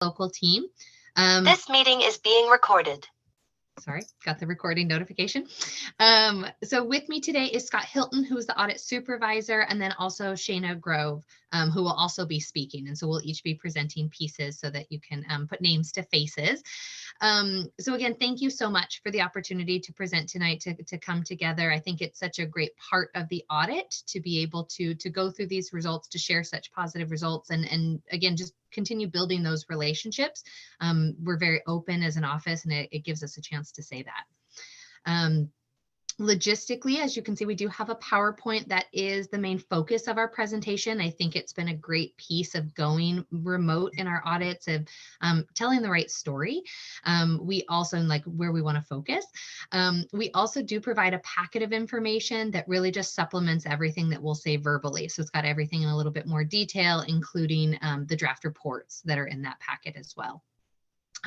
local team. This meeting is being recorded. Sorry, got the recording notification. So with me today is Scott Hilton, who is the audit supervisor, and then also Shayna Grove, who will also be speaking. And so we'll each be presenting pieces so that you can put names to faces. So again, thank you so much for the opportunity to present tonight, to come together. I think it's such a great part of the audit to be able to go through these results, to share such positive results, and again, just continue building those relationships. We're very open as an office, and it gives us a chance to say that. Logistically, as you can see, we do have a PowerPoint that is the main focus of our presentation. I think it's been a great piece of going remote in our audits, of telling the right story. We also, like, where we want to focus. We also do provide a packet of information that really just supplements everything that we'll say verbally. So it's got everything in a little bit more detail, including the draft reports that are in that packet as well.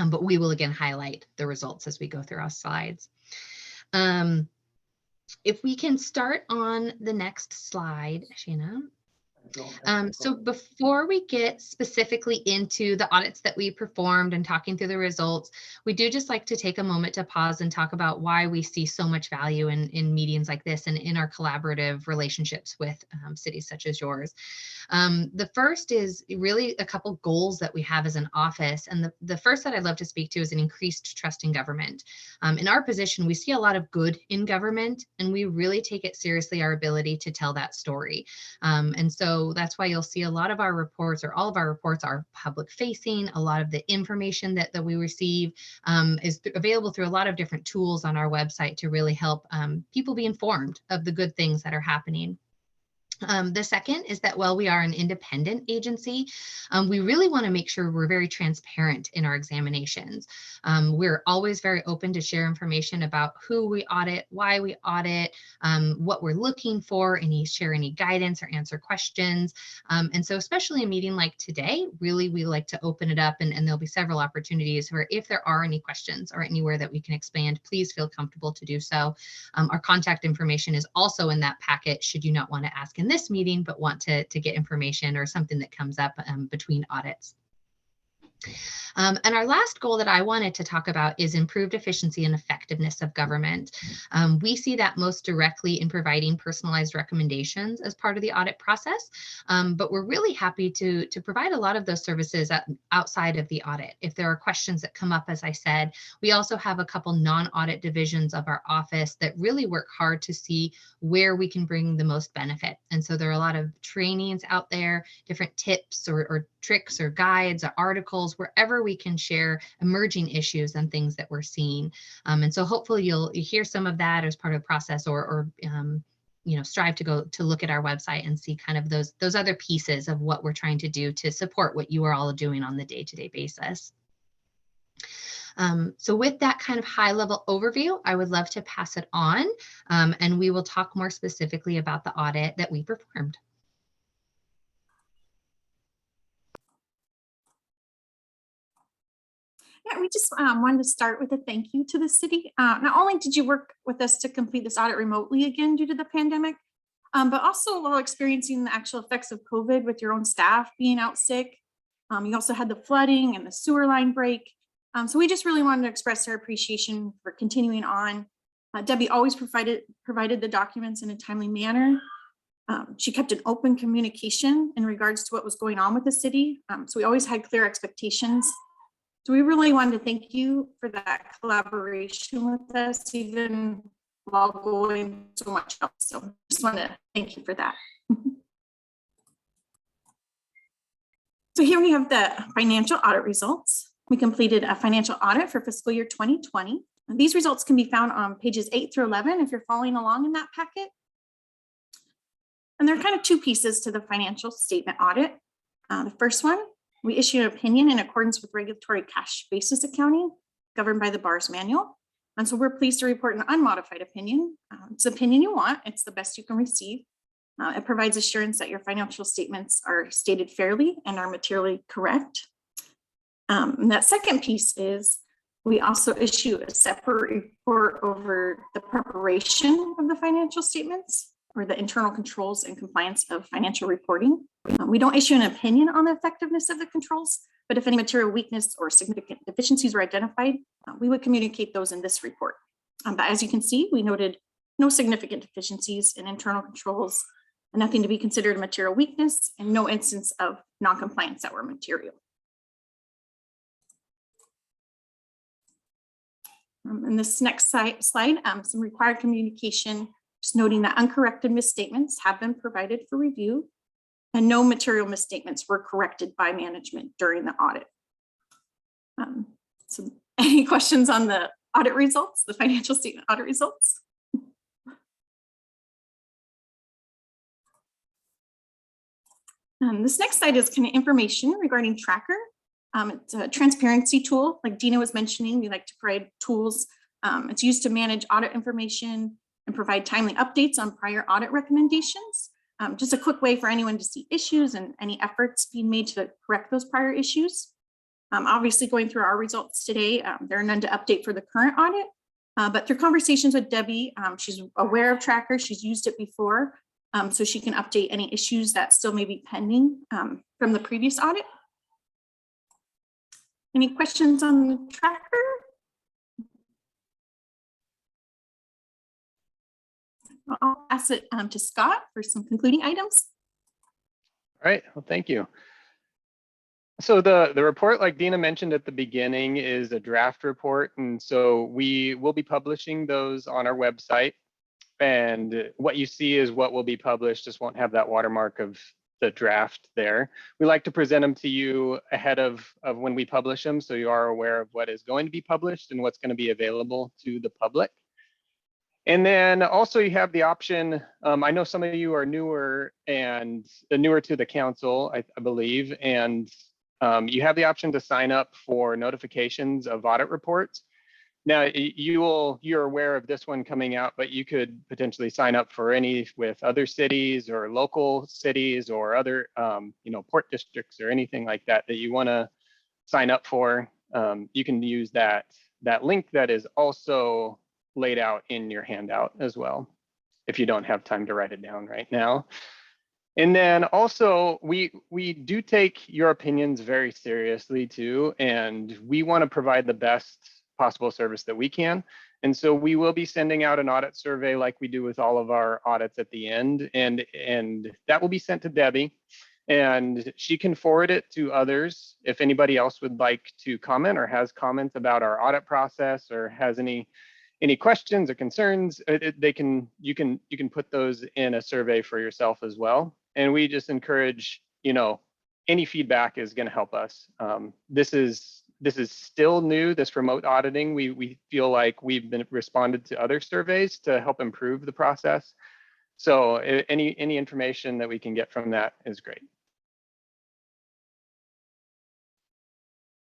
But we will again highlight the results as we go through our slides. If we can start on the next slide, Shayna. So before we get specifically into the audits that we performed and talking through the results, we do just like to take a moment to pause and talk about why we see so much value in meetings like this and in our collaborative relationships with cities such as yours. The first is really a couple goals that we have as an office. And the first that I'd love to speak to is an increased trust in government. In our position, we see a lot of good in government, and we really take it seriously, our ability to tell that story. And so that's why you'll see a lot of our reports, or all of our reports, are public facing. A lot of the information that we receive is available through a lot of different tools on our website to really help people be informed of the good things that are happening. The second is that while we are an independent agency, we really want to make sure we're very transparent in our examinations. We're always very open to share information about who we audit, why we audit, what we're looking for, share any guidance or answer questions. And so especially a meeting like today, really we like to open it up, and there'll be several opportunities where if there are any questions or anywhere that we can expand, please feel comfortable to do so. Our contact information is also in that packet should you not want to ask in this meeting, but want to get information or something that comes up between audits. And our last goal that I wanted to talk about is improved efficiency and effectiveness of government. We see that most directly in providing personalized recommendations as part of the audit process, but we're really happy to provide a lot of those services outside of the audit. If there are questions that come up, as I said, we also have a couple non-audit divisions of our office that really work hard to see where we can bring the most benefit. And so there are a lot of trainings out there, different tips or tricks or guides or articles, wherever we can share emerging issues and things that we're seeing. And so hopefully you'll hear some of that as part of the process, or strive to go to look at our website and see kind of those other pieces of what we're trying to do to support what you are all doing on the day-to-day basis. So with that kind of high-level overview, I would love to pass it on, and we will talk more specifically about the audit that we performed. Yeah, we just wanted to start with a thank you to the city. Not only did you work with us to complete this audit remotely again due to the pandemic, but also while experiencing the actual effects of COVID with your own staff being out sick. You also had the flooding and the sewer line break. So we just really wanted to express our appreciation for continuing on. Debbie always provided the documents in a timely manner. She kept an open communication in regards to what was going on with the city. So we always had clear expectations. So we really wanted to thank you for that collaboration with us, even while going so much else. So just want to thank you for that. So here we have the financial audit results. We completed a financial audit for fiscal year 2020. And these results can be found on pages 8 through 11 if you're following along in that packet. And there are kind of two pieces to the financial statement audit. The first one, we issue an opinion in accordance with regulatory cash basis accounting governed by the BAR's manual. And so we're pleased to report an unmodified opinion. It's the opinion you want. It's the best you can receive. It provides assurance that your financial statements are stated fairly and are materially correct. And that second piece is we also issue a separate report over the preparation of the financial statements, or the internal controls and compliance of financial reporting. We don't issue an opinion on the effectiveness of the controls, but if any material weakness or significant deficiencies were identified, we would communicate those in this report. But as you can see, we noted no significant deficiencies in internal controls, and nothing to be considered a material weakness, and no instance of non-compliance that were material. In this next slide, some required communication, just noting that uncorrected misstatements have been provided for review, and no material misstatements were corrected by management during the audit. So any questions on the audit results, the financial statement audit results? This next slide is kind of information regarding Tracker. It's a transparency tool. Like Dina was mentioning, we like to provide tools. It's used to manage audit information and provide timely updates on prior audit recommendations. Just a quick way for anyone to see issues and any efforts being made to correct those prior issues. Obviously, going through our results today, there are none to update for the current audit, but through conversations with Debbie, she's aware of Tracker, she's used it before, so she can update any issues that still may be pending from the previous audit. Any questions on the Tracker? I'll pass it to Scott for some concluding items. All right, well, thank you. So the report, like Dina mentioned at the beginning, is a draft report. And so we will be publishing those on our website. And what you see is what will be published, just won't have that watermark of the draft there. We like to present them to you ahead of when we publish them, so you are aware of what is going to be published and what's going to be available to the public. And then also you have the option, I know some of you are newer to the council, I believe, and you have the option to sign up for notifications of audit reports. Now you're aware of this one coming out, but you could potentially sign up for any with other cities or local cities or other port districts or anything like that that you want to sign up for. You can use that link that is also laid out in your handout as well, if you don't have time to write it down right now. And then also we do take your opinions very seriously too, and we want to provide the best possible service that we can. And so we will be sending out an audit survey like we do with all of our audits at the end, and that will be sent to Debbie, and she can forward it to others. If anybody else would like to comment or has comments about our audit process or has any questions or concerns, you can put those in a survey for yourself as well. And we just encourage, any feedback is going to help us. This is still new, this remote auditing. We feel like we've been responded to other surveys to help improve the process. So any information that we can get from that is great.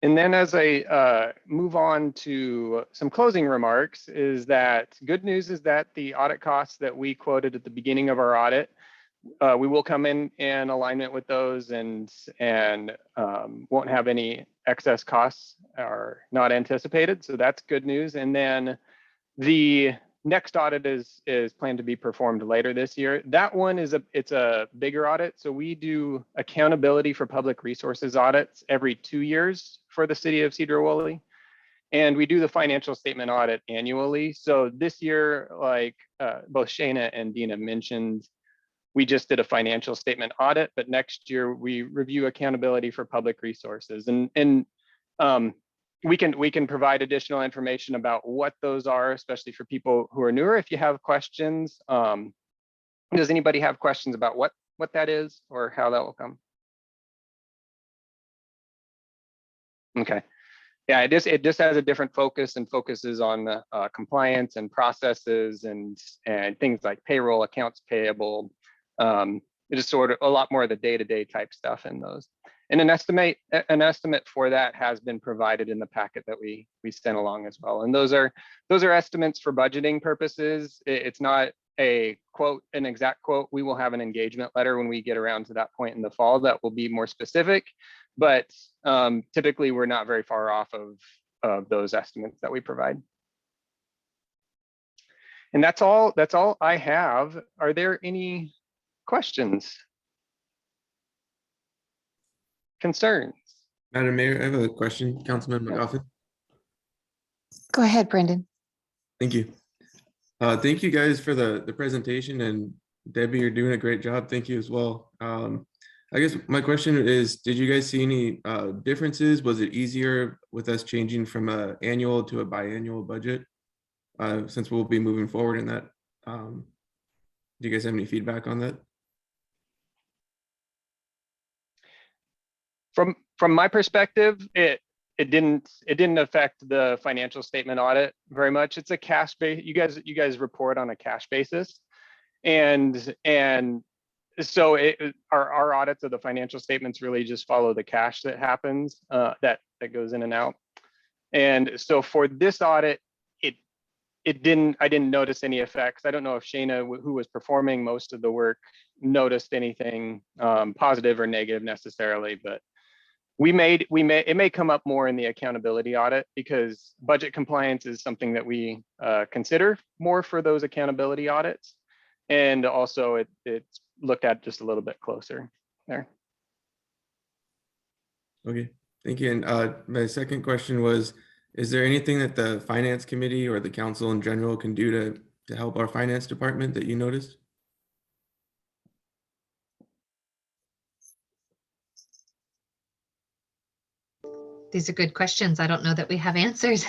And then as I move on to some closing remarks, is that good news is that the audit costs that we quoted at the beginning of our audit, we will come in alignment with those and won't have any excess costs are not anticipated. So that's good news. And then the next audit is planned to be performed later this year. That one it's a bigger audit. So we do accountability for public resources audits every 2 years for the city of Sedro-Woolley. And we do the financial statement audit annually. So this year, like both Shana and Dina mentioned, we just did a financial statement audit, but next year we review accountability for public resources. And we can provide additional information about what those are, especially for people who are newer. If you have questions, does anybody have questions about what that is or how that will come? Okay. Yeah, it just has a different focus and focuses on compliance and processes and things like payroll, accounts payable. It is sort of a lot more of the day-to-day type stuff in those. And an estimate for that has been provided in the packet that we sent along as well. And those are estimates for budgeting purposes. It's not a quote, an exact quote. We will have an engagement letter when we get around to that point in the fall that will be more specific, but typically we're not very far off of those estimates that we provide. And that's all I have. Are there any questions? Concerns? Madam Mayor, I have a question, Councilman McGoffin. Go ahead, Brendan. Thank you. Thank you guys for the presentation, and Debbie, you're doing a great job. Thank you as well. I guess my question is, did you guys see any differences? Was it easier with us changing from an annual to a biannual budget? Since we'll be moving forward in that. Do you guys have any feedback on that? From my perspective, it didn't affect the financial statement audit very much. It's a cash base. You guys report on a cash basis, and so our audits of the financial statements really just follow the cash that happens, that goes in and out. And so for this audit, I didn't notice any effects. I don't know if Shayna, who was performing most of the work, noticed anything positive or negative necessarily, but it may come up more in the accountability audit, because budget compliance is something that we consider more for those accountability audits. And also it's looked at just a little bit closer there. Okay, thank you. And my second question was, is there anything that the finance committee or the council in general can do to help our finance department that you noticed? These are good questions. I don't know that we have answers.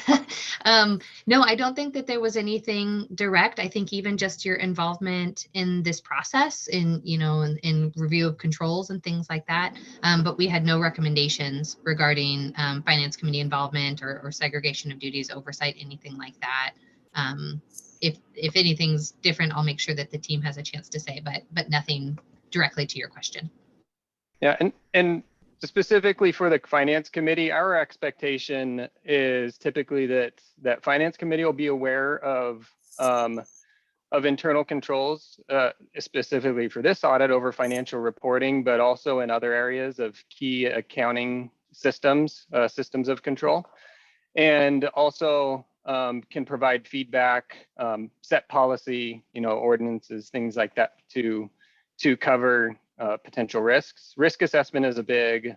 No, I don't think that there was anything direct. I think even just your involvement in this process, in review of controls and things like that. But we had no recommendations regarding finance committee involvement or segregation of duties, oversight, anything like that. If anything's different, I'll make sure that the team has a chance to say, but nothing directly to your question. Yeah, and specifically for the finance committee, our expectation is typically that finance committee will be aware of internal controls, specifically for this audit over financial reporting, but also in other areas of key accounting systems, systems of control, and also can provide feedback, set policy, ordinances, things like that to cover potential risks. Risk assessment is a big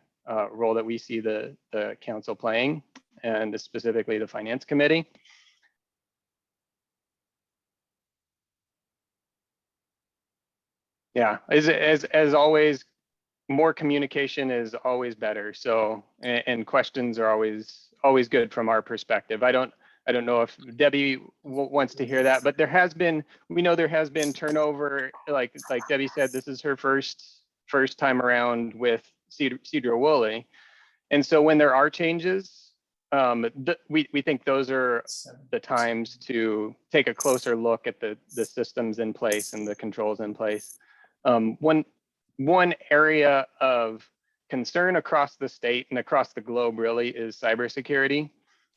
role that we see the council playing, and specifically the finance committee. Yeah, as always, more communication is always better. So, and questions are always good from our perspective. I don't know if Debbie wants to hear that, but we know there has been turnover. Like Debbie said, this is her first time around with Sedro-Woolley. And so when there are changes, we think those are the times to take a closer look at the systems in place and the controls in place. One area of concern across the state and across the globe really is cybersecurity.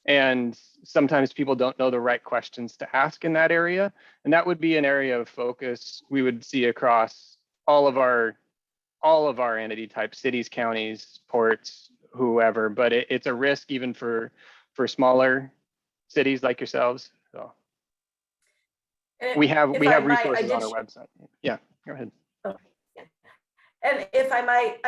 And sometimes people don't know the right questions to ask in that area. And that would be an area of focus we would see across all of our entity types, cities, counties, ports, whoever, but it's a risk even for smaller cities like yourselves. So we have resources on our website. Yeah, go ahead. Oh, yeah. And if I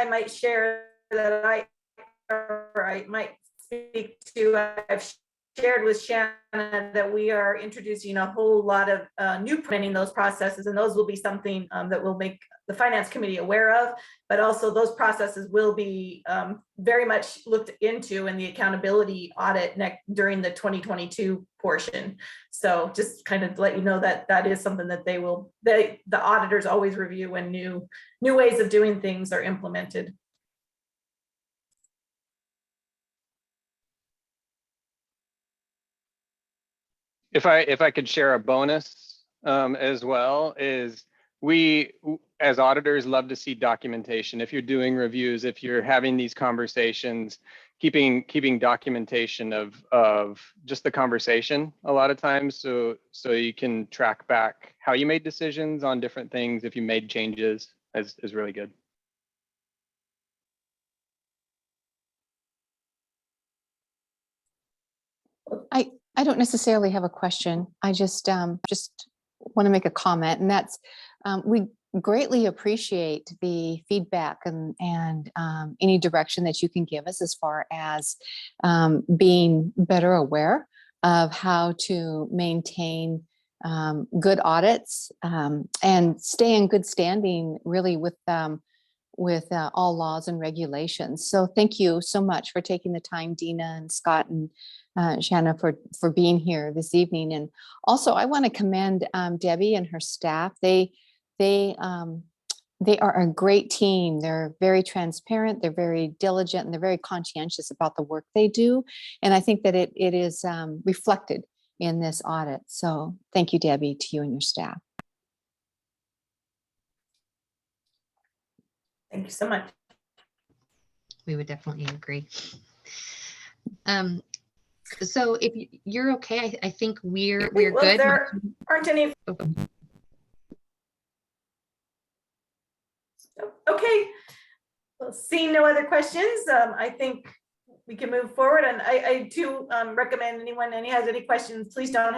might share that I might speak to, I've shared with Shannon that we are introducing a whole lot of new planning those processes, and those will be something that will make the finance committee aware of, but also those processes will be very much looked into in the accountability audit during the 2022 portion. So just kind of let you know that that is something that the auditors always review when new ways of doing things are implemented. If I could share a bonus as well, is we as auditors love to see documentation. If you're doing reviews, if you're having these conversations, keeping documentation of just the conversation a lot of times, so you can track back how you made decisions on different things, if you made changes, is really good. I don't necessarily have a question. I just want to make a comment, and that's greatly appreciate the feedback and any direction that you can give us as far as being better aware of how to maintain good audits and stay in good standing really with all laws and regulations. So thank you so much for taking the time, Dina and Scott and Shanna, for being here this evening. And also I want to commend Debbie and her staff. They are a great team. They're very transparent, they're very diligent, and they're very conscientious about the work they do. And I think that it is reflected in this audit. So thank you, Debbie, to you and your staff. Thank you so much. We would definitely agree. So if you're okay, I think we're Well, good. there aren't any. Okay. Well, seeing no other questions, I think we can move forward. And I do recommend anyone has any questions, please don't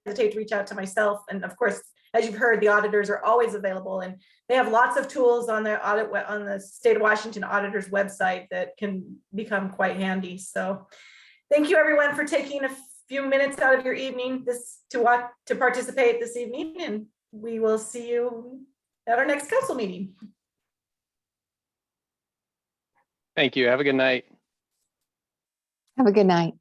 hesitate to reach out to myself. And of course, as you've heard, the auditors are always available, and they have lots of tools on their on the State of Washington Auditor's website that can become quite handy. So thank you everyone for taking a few minutes out of your evening to participate this evening, and we will see you at our next council meeting. Thank you. Have a good night. Have a good night.